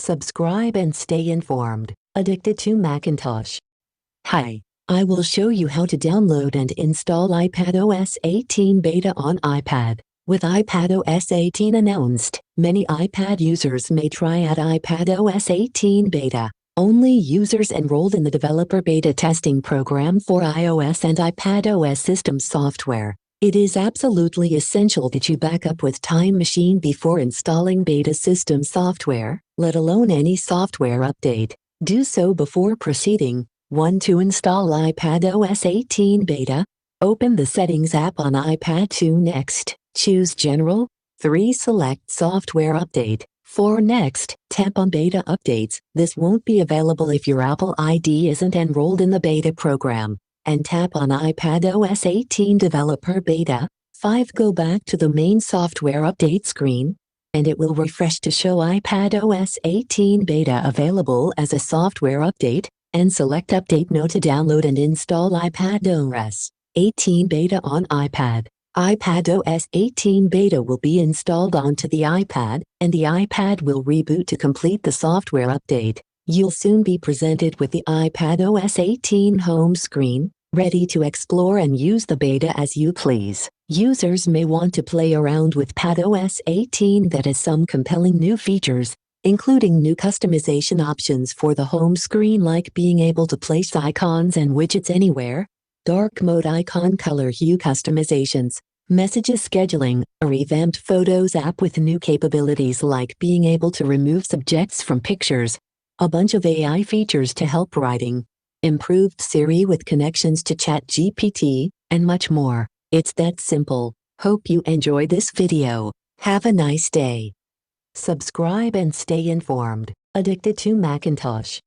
Subscribe and stay informed. Addicted to Macintosh. Hi, I will show you how to download and install iPadOS 18 beta on iPad. With iPadOS 18 announced, many iPad users may try out iPadOS 18 beta. Only users enrolled in the developer beta testing program for iOS and iPadOS system software. It is absolutely essential that you back up with Time Machine before installing beta system software, let alone any software update. Do so before proceeding. 1. To install iPadOS 18 beta, open the Settings app on iPad. 2. Next, choose General. 3. Select Software Update. 4. Next, tap on Beta Updates. This won't be available if your Apple ID isn't enrolled in the beta program. And tap on iPadOS 18 Developer Beta. 5. Go back to the main software update screen, and it will refresh to show iPadOS 18 Beta available as a software update, and select Update Now to download and install iPadOS 18 Beta on iPad. iPadOS 18 Beta will be installed onto the iPad, and the iPad will reboot to complete the software update. You'll soon be presented with the iPadOS 18 home screen, ready to explore and use the beta as you please. Users may want to play around with iPadOS 18 that has some compelling new features, including new customization options for the home screen, like being able to place icons and widgets anywhere, dark mode icon color hue customizations, messages scheduling, a revamped Photos app with new capabilities like being able to remove subjects from pictures, a bunch of AI features to help writing, improved Siri with connections to ChatGPT, and much more. It's that simple. Hope you enjoy this video. Have a nice day. Subscribe and stay informed. Addicted to Macintosh.